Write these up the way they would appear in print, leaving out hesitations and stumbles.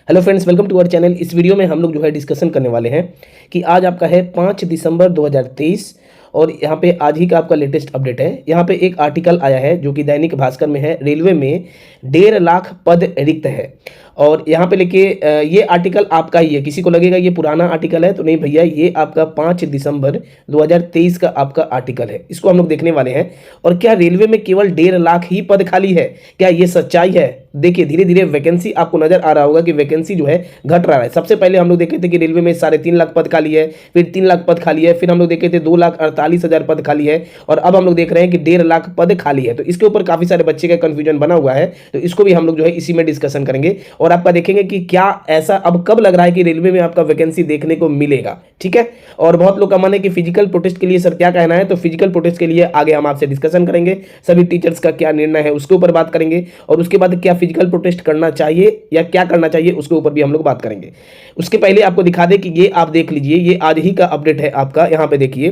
Hello friends, welcome to our channel. इस video में हम लोग जो है डिस्कशन करने वाले हैं कि आज आपका है 5 दिसंबर 2023 और यहाँ पे आज ही का आपका लेटेस्ट अपडेट है। यहाँ पे एक आर्टिकल आया है जो कि दैनिक भास्कर में है। रेलवे में 1.5 लाख पद रिक्त है और यहाँ पे लेके ये आर्टिकल आपका ही है। किसी को लगेगा ये पुराना आर्टिकल है, तो नहीं भैया, ये आपका 5 दिसंबर 2023 का आपका आर्टिकल है। इसको हम लोग देखने वाले हैं। और क्या रेलवे में केवल 1.5 लाख ही पद खाली है? क्या ये सच्चाई है? देखिए, धीरे धीरे वैकेंसी आपको नजर आ रहा होगा कि वैकेंसी जो है घट रहा है। सबसे पहले हम लोग देखे थे कि रेलवे में 3.5 लाख पद खाली है, फिर 3 लाख पद खाली है, फिर हम लोग देखे थे 2,48,000 पद खाली है और अब हम लोग देख रहे हैं कि 1.5 लाख पद खाली है। तो इसके ऊपर काफी सारे बच्चे का कंफ्यूजन बना हुआ है, तो इसको भी हम लोग जो है इसी में डिस्कशन करेंगे और आपका देखेंगे कि क्या ऐसा अब कब लग रहा है कि रेलवे में आपका वैकेंसी देखने को मिलेगा। ठीक है। और बहुत लोग का मन है कि फिजिकल प्रोटेस्ट के लिए सर क्या कहना है, तो फिजिकल प्रोटेस्ट के लिए आगे हम आपसे डिस्कशन करेंगे। सभी टीचर्स का क्या निर्णय है उसके ऊपर बात करेंगे और उसके बाद क्या फिजिकल प्रोटेस्ट करना चाहिए या क्या करना चाहिए उसके ऊपर भी हम लोग बात करेंगे। उसके पहले आपको दिखा दे कि ये आप देख लीजिए, ये आज ही का अपडेट है आपका। यहाँ पे देखिए,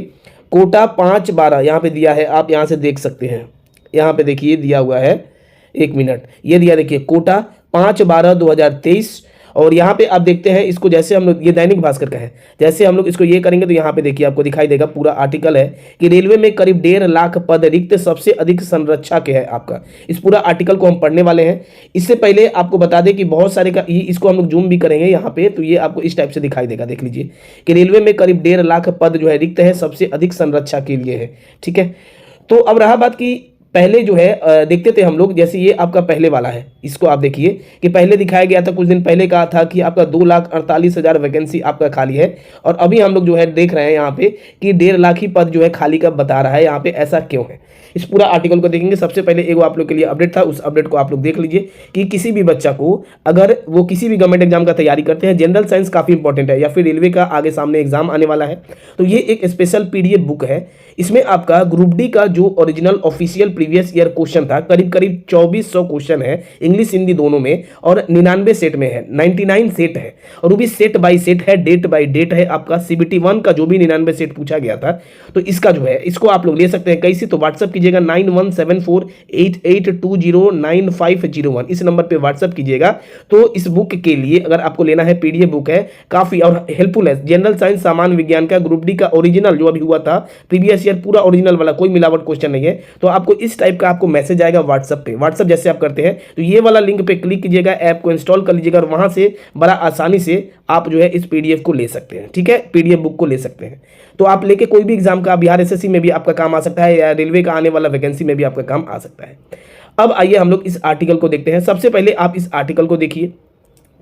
कोटा 5/12 यहाँ पे दिया है, आप यहाँ से देख सकते हैं। यहाँ पे देखिए दिया हुआ है, 1 मिनट, ये दिया देखिए, कोटा 5/12/2023 और यहाँ पे आप देखते हैं इसको। जैसे हम लोग, ये दैनिक भास्कर का है, जैसे हम लोग इसको ये करेंगे तो यहाँ पे देखिए आपको दिखाई देगा पूरा आर्टिकल है कि रेलवे में करीब 1.5 लाख पद रिक्त, सबसे अधिक संरक्षा के है आपका। इस पूरा आर्टिकल को हम पढ़ने वाले हैं। इससे पहले आपको बता दें कि बहुत सारे का इसको हम लोग जूम भी करेंगे यहाँ पे, तो ये आपको इस टाइप से दिखाई देगा। देख लीजिए कि रेलवे में करीब 1.5 लाख पद जो है रिक्त है, सबसे अधिक संरक्षा के लिए है। ठीक है। तो अब रहा बात की पहले जो है देखते थे हम लोग, जैसे ये आपका पहले वाला है, इसको आप देखिए कि पहले दिखाया गया था, कुछ दिन पहले कहा था कि आपका 2,48,000 वैकेंसी आपका खाली है और अभी हम लोग जो है देख रहे हैं यहाँ पे कि 1.5 लाख ही पद जो है खाली का बता रहा है। यहाँ पे ऐसा क्यों है, इस पूरा आर्टिकल को देखेंगे। सबसे पहले एक आप लोग के लिए अपडेट था, उस अपडेट को आप लोग देख लीजिए कि किसी भी बच्चा को अगर वो किसी भी गवर्नमेंट एग्जाम का तैयारी करते हैं, जनरल साइंस काफी इंपॉर्टेंट है या फिर रेलवे का आगे सामने एग्जाम आने वाला है, तो ये एक स्पेशल पीडीएफ बुक है। इसमें आपका ग्रुप डी का जो original official previous year question था, करीब करीब 2400 क्वेश्चन है, इंग्लिश हिंदी दोनों में, और 99 सेट में है, 99 सेट है और वो भी सेट बाय सेट है, डेट बाय डेट है आपका। CBT 1 का जो भी 99 सेट पूछा गया था, तो इसका जो है इसको आप लोग ले सकते हैं कैसे, तो व्हाट्सअप कीजिएगा 917488209501, इस नंबर पे व्हाट्सअप कीजिएगा। तो इस बुक के लिए अगर आपको लेना है, पीडीएफ बुक है, काफी और हेल्पफुल है। जनरल साइंस सामान्य विज्ञान का ग्रुप डी का ओरिजिनल जो अभी हुआ था प्रीवियस ईयर, पूरा ओरिजिनल वाला, कोई मिलावट क्वेश्चन नहीं है। तो आपको इस टाइप का आपको मैसेज आएगा व्हाट्सएप पे। व्हाट्सएप जैसे आप करते हैं तो ये वाला लिंक पे क्लिक कीजिएगा, ऐप को इंस्टॉल कर लीजिएगा और वहां से बड़ा आसानी से आप जो है इस पीडीएफ को ले सकते हैं। ठीक है, पीडीएफ बुक को ले सकते हैं। तो आप लेके कोई भी एग्जाम का, बिहार एसएससी में भी आपका काम आ सकता है या रेलवे का आने वाला वैकेंसी में भी आपका काम आ सकता है। अब आइए हम लोग इस आर्टिकल को देखते हैं। सबसे पहले आप इस आर्टिकल को देखिए,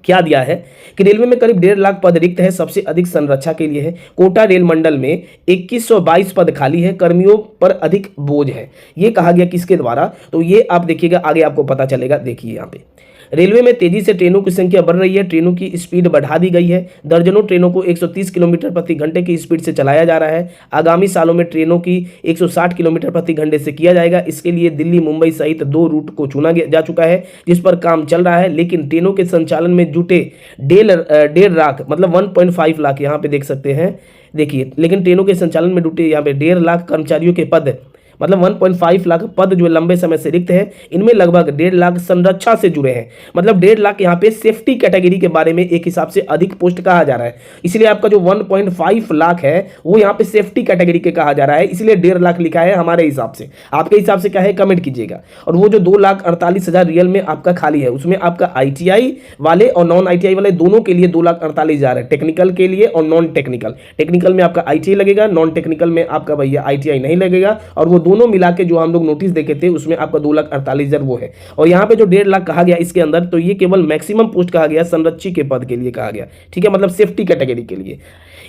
क्या दिया है कि रेलवे में करीब 1.5 लाख पद रिक्त है, सबसे अधिक संरक्षा के लिए है। कोटा रेल मंडल में 2122 पद खाली है, कर्मियों पर अधिक बोझ है। ये कहा गया किसके द्वारा, तो ये आप देखिएगा, आगे आपको पता चलेगा। देखिए यहाँ पे रेलवे में तेजी से ट्रेनों की संख्या बढ़ रही है, ट्रेनों की स्पीड बढ़ा दी गई है। दर्जनों ट्रेनों को 130 किलोमीटर प्रति घंटे की स्पीड से चलाया जा रहा है। आगामी सालों में ट्रेनों की 160 किलोमीटर प्रति घंटे से किया जाएगा। इसके लिए दिल्ली मुंबई सहित 2 रूट को चुना जा चुका है, जिस पर काम चल रहा है। लेकिन ट्रेनों के संचालन में जुटे 1.5 लाख, मतलब 1.5 लाख, यहाँ पे देख सकते हैं, देखिए, लेकिन ट्रेनों के संचालन में जुटे यहाँ पे 1.5 लाख कर्मचारियों के पद, मतलब 1.5 लाख पद जो लंबे समय से रिक्त है, इनमें लगभग 1.5 लाख संरक्षा से जुड़े हैं। मतलब 1.5 लाख यहाँ पे सेफ्टी कैटेगरी के बारे में एक हिसाब से अधिक पोस्ट कहा जा रहा है। इसलिए आपका जो 1.5 लाख है वो यहाँ पे सेफ्टी कैटेगरी के कहा जा रहा है, इसलिए 1.5 लाख लिखा है हमारे हिसाब से। आपके हिसाब से क्या है, कमेंट कीजिएगा। और वो जो 2,48,000 रियल में आपका खाली है, उसमें आपका ITI वाले और नॉन ITI वाले दोनों के लिए 2,48,000 है, टेक्निकल के लिए और नॉन टेक्निकल। टेक्निकल में आपका ITI लगेगा, नॉन टेक्निकल में आपका भैया ITI नहीं लगेगा। और वो दोनों मिला के जो हम लोग नोटिस देखे थे उसमें आपका 2,48,000 वो है। और यहाँ पे जो 1.5 लाख कहा गया इसके अंदर, तो ये केवल मैक्सिमम पोस्ट कहा गया, संरक्षी के पद के लिए कहा गया। ठीक है, मतलब सेफ्टी कैटेगरी के लिए।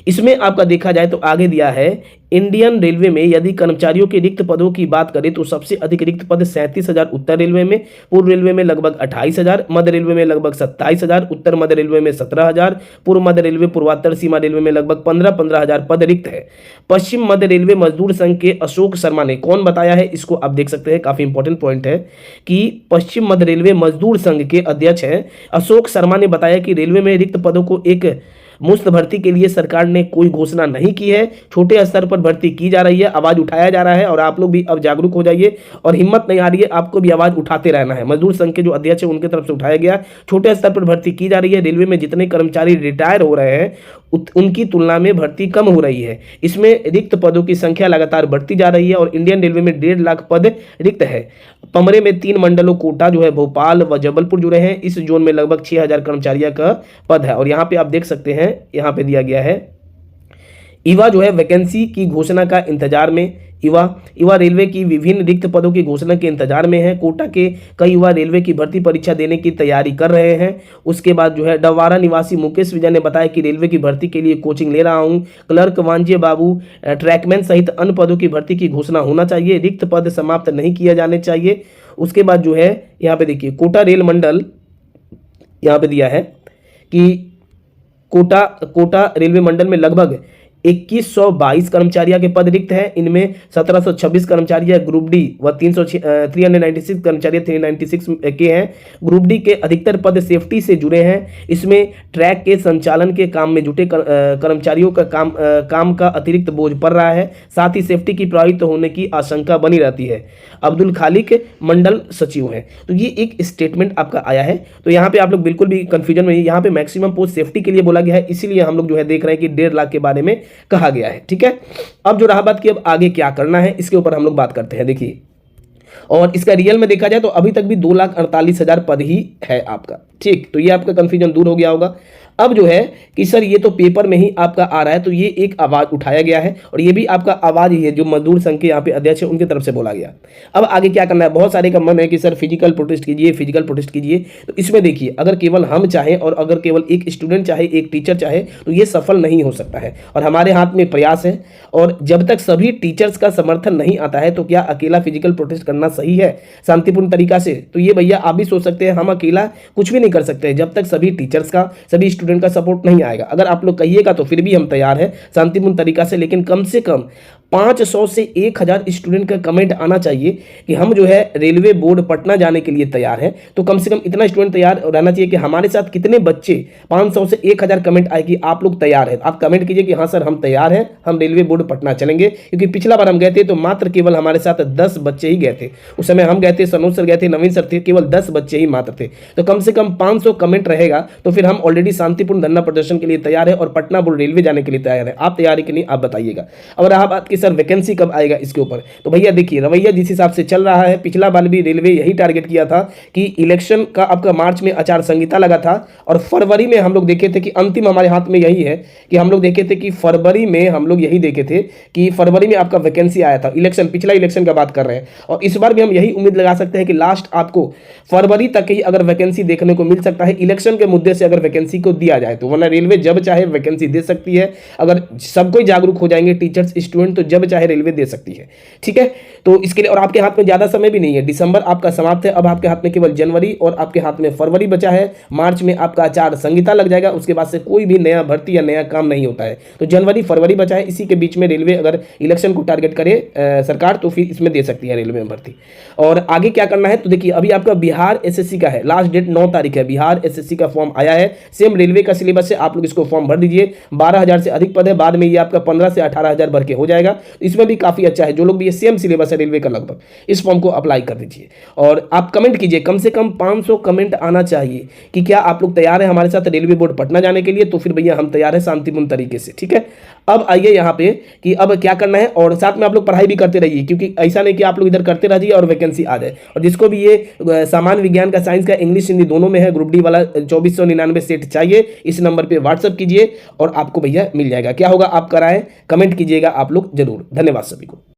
इसमें आपका देखा जाए तो आगे दिया है, इंडियन रेलवे में यदि कर्मचारियों के रिक्त पदों की बात करें तो सबसे अधिक रिक्त पद 37,000 उत्तर रेलवे में, पूर्व रेलवे में लगभग 28,000, मध्य रेलवे में लगभग 27,000, उत्तर मध्य रेलवे में 17,000, पूर्व मध्य रेलवे पूर्वात्तर सीमा रेलवे में लगभग 15,000 पद रिक्त है। पश्चिम मध्य रेलवे मजदूर संघ के अशोक शर्मा ने, कौन बताया है इसको आप देख सकते हैं, काफी इंपॉर्टेंट पॉइंट है कि पश्चिम मध्य रेलवे मजदूर संघ के अध्यक्ष हैं अशोक शर्मा ने बताया कि रेलवे में रिक्त पदों को एक मुफ्त भर्ती के लिए सरकार ने कोई घोषणा नहीं की है। छोटे स्तर पर भर्ती की जा रही है, आवाज उठाया जा रहा है और आप लोग भी अब जागरूक हो जाइए और हिम्मत नहीं आ रही है, आपको भी आवाज उठाते रहना है। मजदूर संघ के जो अध्यक्ष है उनकी तरफ से उठाया गया, छोटे स्तर पर भर्ती की जा रही है। रेलवे में जितने कर्मचारी रिटायर हो रहे हैं उनकी तुलना में भर्ती कम हो रही है। इसमें रिक्त पदों की संख्या लगातार बढ़ती जा रही है और इंडियन रेलवे में 1.5 लाख पद रिक्त है। पमरे में 3 मंडलों कोटा जो है, भोपाल व जबलपुर जुड़े हैं। इस जोन में लगभग 6000 कर्मचारियों का पद है और यहाँ पे आप देख सकते हैं, यहाँ पे दिया गया है युवा जो है वैकेंसी की घोषणा का इंतजार में। युवा रेलवे की विभिन्न रिक्त पदों की घोषणा के इंतजार में है। कोटा के कई युवा रेलवे की भर्ती परीक्षा देने की तैयारी कर रहे हैं। उसके बाद जो है डवारा निवासी मुकेश विजय ने बताया कि रेलवे की भर्ती के लिए कोचिंग ले रहा हूं। क्लर्क वांजे बाबू, ट्रैकमैन सहित अन्य पदों की भर्ती की घोषणा होना चाहिए। रिक्त पद समाप्त नहीं किए जाने चाहिए। उसके बाद जो है यहाँ पे देखिए कोटा रेल मंडल, यहाँ पे दिया है कि कोटा रेलवे मंडल में लगभग 2122 कर्मचारियों के पद रिक्त हैं। इनमें 1726 कर्मचारी ग्रुप डी व 396 कर्मचारी 396 के हैं। ग्रुप डी के अधिकतर पद सेफ्टी से जुड़े हैं। इसमें ट्रैक के संचालन के काम में जुटे कर्मचारियों का काम का अतिरिक्त बोझ पड़ रहा है। साथ ही सेफ्टी की प्रभावित होने की आशंका बनी रहती है। अब्दुल खालिक मंडल सचिव हैं। तो ये एक स्टेटमेंट आपका आया है। तो यहाँ पे आप लोग बिल्कुल भी कंफ्यूजन में, यहाँ पे मैक्सिमम पोस्ट सेफ्टी के लिए बोला गया है, इसीलिए हम लोग जो है देख रहे हैं कि 1.5 लाख के बारे में कहा गया है। ठीक है, अब जो रहा बात कि अब आगे क्या करना है, इसके ऊपर हम लोग बात करते हैं। देखिए, और इसका रियल में देखा जाए तो अभी तक भी 2,48,000 पद ही है आपका। ठीक, तो ये आपका कंफ्यूजन दूर हो गया होगा। अब जो है कि सर ये तो पेपर में ही आपका आ रहा है, तो ये एक आवाज उठाया गया है और ये भी आपका आवाज ही है जो मजदूर संघ के यहाँ पे अध्यक्ष है उनकी तरफ से बोला गया। अब आगे क्या करना है, बहुत सारे का मन है कि सर फिजिकल प्रोटेस्ट कीजिए, फिजिकल प्रोटेस्ट कीजिए। तो इसमें देखिए, अगर केवल हम चाहें और अगर केवल एक स्टूडेंट चाहे, एक टीचर चाहे, तो ये सफल नहीं हो सकता है और हमारे हाथ में प्रयास है। और जब तक सभी टीचर्स का समर्थन नहीं आता है तो क्या अकेला फिजिकल प्रोटेस्ट करना सही है शांतिपूर्ण तरीका से? तो ये भैया आप भी सोच सकते हैं, हम अकेला कुछ भी नहीं कर सकते जब तक सभी टीचर्स का, सभी स्टूडेंट का सपोर्ट नहीं आएगा। अगर आप लोग कहिएगा तो फिर भी हम तैयार हैं शांतिपूर्ण तरीका से, लेकिन कम से कम 500 से 1000 स्टूडेंट का कमेंट आना चाहिए कि हम जो है रेलवे बोर्ड पटना जाने के लिए तैयार हैं। तो कम से कम इतना स्टूडेंट तैयार रहना चाहिए कि हमारे साथ कितने बच्चे, 500 से 1000 कमेंट आए कि आप लोग तैयार हैं। आप कमेंट कीजिए कि हाँ सर हम तैयार हैं, हम रेलवे बोर्ड पटना चलेंगे। क्योंकि पिछला बार हम गए थे तो मात्र केवल हमारे साथ 10 बच्चे ही गए थे। उस समय हम गए थे, सनोज सर गए थे, नवीन सर थे, केवल 10 बच्चे ही मात्र थे। तो कम से कम 500 कमेंट रहेगा तो फिर हम ऑलरेडी शांतिपूर्ण धरना प्रदर्शन के लिए तैयार है और पटना बोर्ड रेलवे जाने के लिए तैयार है। आप तैयार है कि नहीं, आप बताइएगा। अब रहा बात कि सर वैकेंसी कब आएगा इसके ऊपर, तो भैया देखिए रवैया जिस हिसाब से चल रहा है, पिछला बार भी रेलवे यही टारगेट किया था कि इलेक्शन का आपका मार्च में आचार संहिता लगा था और फरवरी में हम लोग देखे थे कि अंतिम हमारे हाथ में यही है कि हम लोग देखे थे कि फरवरी में हम लोग यही देखे थे कि फरवरी में आपका वैकेंसी आया था। इलेक्शन, पिछला इलेक्शन का बात कर रहे हैं और इस बार भी हम यही उम्मीद लगा सकते हैं कि लास्ट आपको फरवरी तक ही अगर वैकेंसी देखने को मिल सकता है, इलेक्शन के मुद्दे से अगर वैकेंसी को दिया जाए तो, वरना रेलवे जब चाहे वैकेंसी दे सकती है। अगर सब कोई जागरूक हो जाएंगे टीचर्स स्टूडेंट तो जब चाहे रेलवे दे सकती है। ठीक है, तो इसके लिए और आपके हाथ में ज्यादा समय भी नहीं है, दिसंबर आपका समाप्त है। अब आपके हाथ में केवल जनवरी और आपके हाथ में फरवरी बचा है। मार्च में आपका आचार संहिता लग जाएगा, उसके बाद से कोई भी नया भर्ती या नया काम नहीं होता है। तो जनवरी फरवरी बचा है, इसी के बीच में रेलवे अगर इलेक्शन को टारगेट करे सरकार तो फिर इसमें दे सकती है रेलवे में भर्ती। और आगे क्या करना है तो देखिए, अभी आपका बिहार एसएससी का है, लास्ट डेट 9 तारीख है। बिहार एसएससी का फॉर्म आया है, सेम रेलवे का सिलेबस है, आप लोग इसको फॉर्म भर दीजिए। 12,000 से अधिक पद है, बाद में ये आपका 15 से 18,000 भर के हो जाएगा। इसमें भी काफी अच्छा है, जो लोग भी ये सेम सिलेबस है रेलवे का लगभग, इस फॉर्म को अप्लाई कर दीजिए और आप कमेंट कीजिए। कम से कम 500 कमेंट आना चाहिए कि क्या आप लोग तैयार हैं हमारे साथ रेलवे बोर्ड पटना जाने के लिए। तो फिर भैया हम तैयार हैं शांतिपूर्ण तरीके से। ठीक है, अब आइए यहाँ पे कि अब क्या करना है और साथ में आप लोग पढ़ाई भी करते रहिए, क्योंकि ऐसा नहीं कि आप लोग इधर करते रहिए और वैकेंसी आ जाए। और जिसको भी ये सामान्य विज्ञान का, साइंस का, इंग्लिश हिंदी दोनों में है, ग्रुप डी वाला 2499 सेट चाहिए, इस नंबर पे व्हाट्सअप कीजिए और आपको भैया मिल जाएगा। क्या होगा, आप कराएं, कमेंट कीजिएगा आप लोग जरूर। धन्यवाद सभी को।